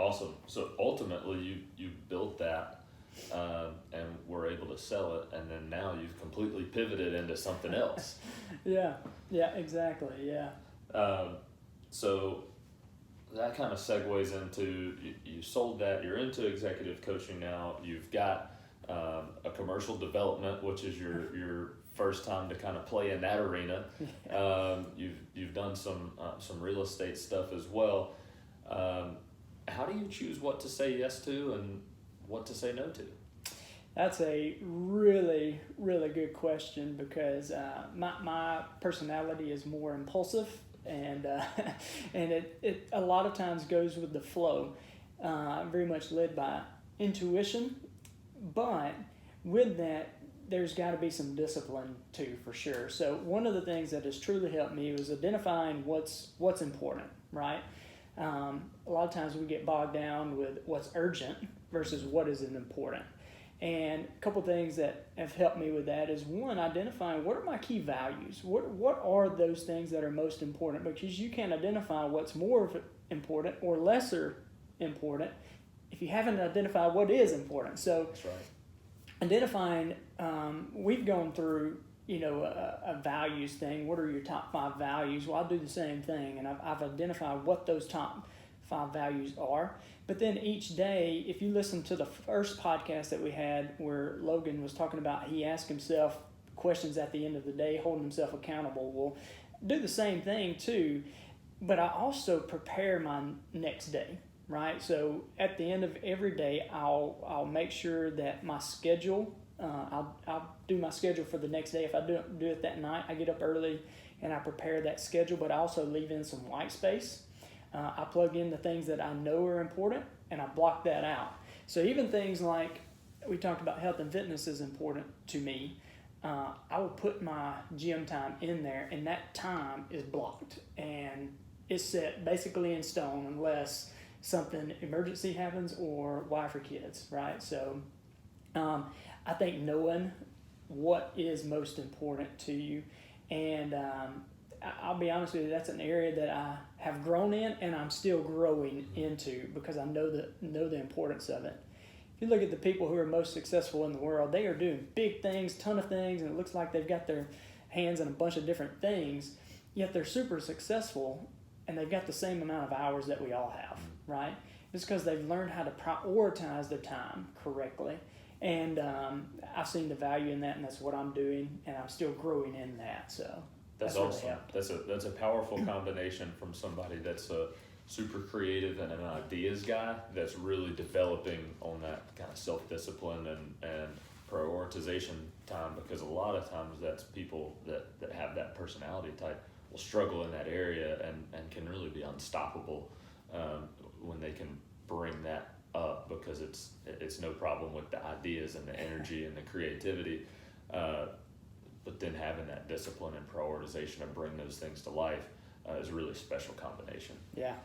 Awesome. So ultimately, you built that, and were able to sell it, and then now you've completely pivoted into something else. Yeah, exactly, yeah. So that kind of segues into you sold that. You're into executive coaching now. You've got a commercial development, which is your first time to kind of play in that arena. You've done some real estate stuff as well. How do you choose what to say yes to and what to say no to? That's a really, really good question because my personality is more impulsive, and and it a lot of times goes with the flow, very much led by intuition, but with that there's got to be some discipline too, for sure. So one of the things that has truly helped me was identifying what's important, right? A lot of times we get bogged down with what's urgent versus what isn't important. And a couple things that have helped me with that is, one, identifying what are my key values. What are those things that are most important? Because you can't identify what's more important or lesser important if you haven't identified what is important. So That's right. identifying, we've gone through, a values thing. What are your top 5 values? Well, I'll do the same thing, and I've identified what those top 5 values are. But then each day, if you listen to the first podcast that we had where Logan was talking about, he asked himself questions at the end of the day, holding himself accountable. Well, do the same thing too, but I also prepare my next day, right? So at the end of every day, I'll make sure that my schedule, I'll do my schedule for the next day. If I do it that night, I get up early and I prepare that schedule, but I also leave in some white space. I plug in the things that I know are important, and I block that out. So even things like, we talked about health and fitness is important to me. I will put my gym time in there, and that time is blocked, and it's set basically in stone unless something emergency happens or wife or kids, right? So I think knowing what is most important to you, and I'll be honest with you, that's an area that I have grown in and I'm still growing into because I know the importance of it. If you look at the people who are most successful in the world, they are doing big things, ton of things, and it looks like they've got their hands in a bunch of different things, yet they're super successful and they've got the same amount of hours that we all have, right? It's because they've learned how to prioritize their time correctly. And I've seen the value in that, and that's what I'm doing, and I'm still growing in that. So that's awesome. Really that's a powerful combination from somebody that's a super creative and an ideas guy that's really developing on that kind of self-discipline and prioritization time, because a lot of times that's people that have that personality type will struggle in that area and can really be unstoppable when they can bring that up, because it's no problem with the ideas and the energy and the creativity, but then having that discipline and prioritization to bring those things to life is a really special combination. Yeah.